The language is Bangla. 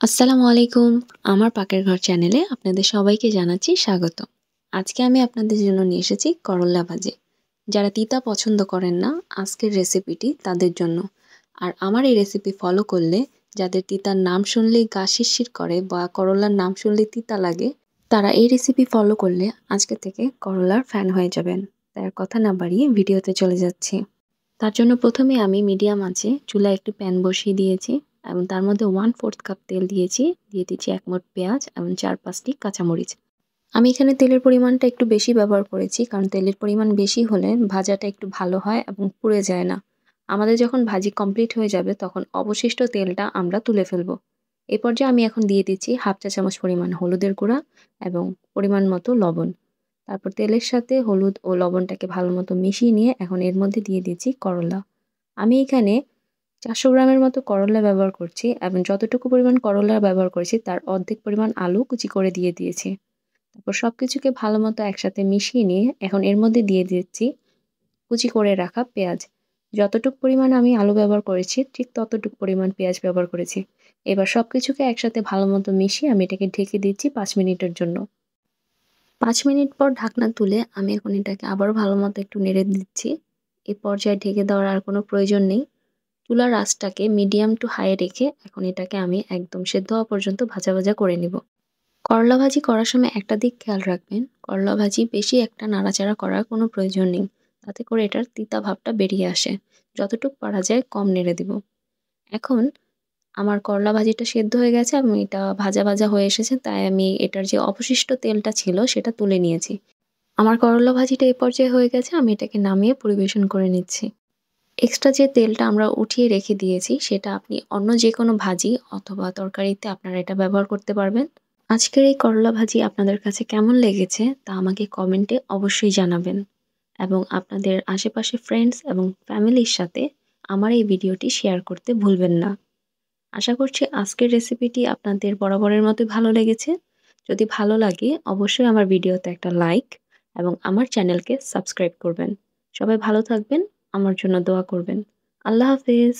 আসসালামু আলাইকুম। আমার পাকের ঘর চ্যানেলে আপনাদের সবাইকে জানাচ্ছি স্বাগত। আজকে আমি আপনাদের জন্য নিয়ে এসেছি করল্লা ভাজি। যারা তিতা পছন্দ করেন না, আজকের রেসিপিটি তাদের জন্য। আর আমার এই রেসিপি ফলো করলে যাদের তিতার নাম শুনলেই গা শিরশির করে বা করল্লার নাম শুনলেই তিতা লাগে, তারা এই রেসিপি ফলো করলে আজকে থেকে করল্লার ফ্যান হয়ে যাবেন। তাই আর কথা না বাড়িয়ে ভিডিওতে চলে যাচ্ছি। তার জন্য প্রথমে আমি মিডিয়াম আঁচে চুলায় একটি প্যান বসিয়ে দিয়েছি এবং তার মধ্যে 1/4 কাপ তেল দিয়েছি। দিয়ে দিচ্ছি ১ মুঠ পেঁয়াজ এবং ৪-৫টি কাঁচামরিচ। আমি এখানে তেলের পরিমাণটা একটু বেশি ব্যবহার করেছি, কারণ তেলের পরিমাণ বেশি হলে ভাজাটা একটু ভালো হয় এবং পুড়ে যায় না। আমাদের যখন ভাজি কমপ্লিট হয়ে যাবে তখন অবশিষ্ট তেলটা আমরা তুলে ফেলবো। এই পর্যায়ে আমি এখন দিয়ে দিচ্ছি 1/2 চা চামচ পরিমাণ হলুদের গুঁড়া এবং পরিমাণ মতো লবণ। তারপর তেলের সাথে হলুদ ও লবণটাকে ভালোমতো মিশিয়ে নিয়ে এখন এর মধ্যে দিয়ে দিচ্ছি করলা। আমি এখানে ৪০০ গ্রামের মতো করলা ব্যবহার করছি এবং যতটুকু পরিমাণ করলা ব্যবহার করেছি তার অর্ধেক পরিমাণ আলু কুচি করে দিয়ে দিয়েছি। তারপর সবকিছুকে ভালোমতো একসাথে মিশিয়ে নিয়ে এখন এর মধ্যে দিয়ে দিচ্ছি কুচি করে রাখা পেঁয়াজ। যতটুক পরিমাণ আমি আলু ব্যবহার করেছি ঠিক ততটুক পরিমাণ পেঁয়াজ ব্যবহার করেছি। এবার সবকিছুকে একসাথে ভালোমতো মিশিয়ে আমি এটাকে ঢেকে দিচ্ছি ৫ মিনিটের জন্য। ৫ মিনিট পর ঢাকনা তুলে আমি এখন এটাকে আবারও ভালোমতো একটু নেড়ে দিচ্ছি। এ পর্যায়ে ঢেকে দেওয়ার আর কোনো প্রয়োজন নেই। চুলার আঁচটাকে মিডিয়াম টু হাই রেখে এখন এটাকে আমি একদম সেদ্ধ হওয়া পর্যন্ত ভাজা ভাজা করে নিব। করলা ভাজি করার সময় একটা দিক খেয়াল রাখবেন, করলা ভাজি বেশি একটা নাড়াচাড়া করার কোনো প্রয়োজন নেই। তাতে করে এটার তিতা ভাবটা বেরিয়ে আসে। যতটুক পারা যায় কম নেড়ে দিব। এখন আমার করলা ভাজিটা সেদ্ধ হয়ে গেছে এবং এটা ভাজা ভাজা হয়ে এসেছে, তাই আমি এটার যে অবশিষ্ট তেলটা ছিল সেটা তুলে নিয়েছি। আমার করলা ভাজিটা এ পর্যায়ে হয়ে গেছে, আমি এটাকে নামিয়ে পরিবেশন করে নিচ্ছি। এক্সট্রা যে তেলটা আমরা উঠিয়ে রেখে দিয়েছি সেটা আপনি অন্য যেকোনো ভাজি অথবা তরকারিতে আপনারা এটা ব্যবহার করতে পারবেন। আজকের এই করলা ভাজি আপনাদের কাছে কেমন লেগেছে তা আমাকে কমেন্টে অবশ্যই জানাবেন এবং আপনাদের আশেপাশে ফ্রেন্ডস এবং ফ্যামিলির সাথে আমার এই ভিডিওটি শেয়ার করতে ভুলবেন না। আশা করছি আজকের রেসিপিটি আপনাদের বরাবরের মতোই ভালো লেগেছে। যদি ভালো লাগে অবশ্যই আমার ভিডিওতে একটা লাইক এবং আমার চ্যানেলকে সাবস্ক্রাইব করবেন। সবাই ভালো থাকবেন, আমার জন্য দোয়া করবেন। আল্লাহ হাফেজ।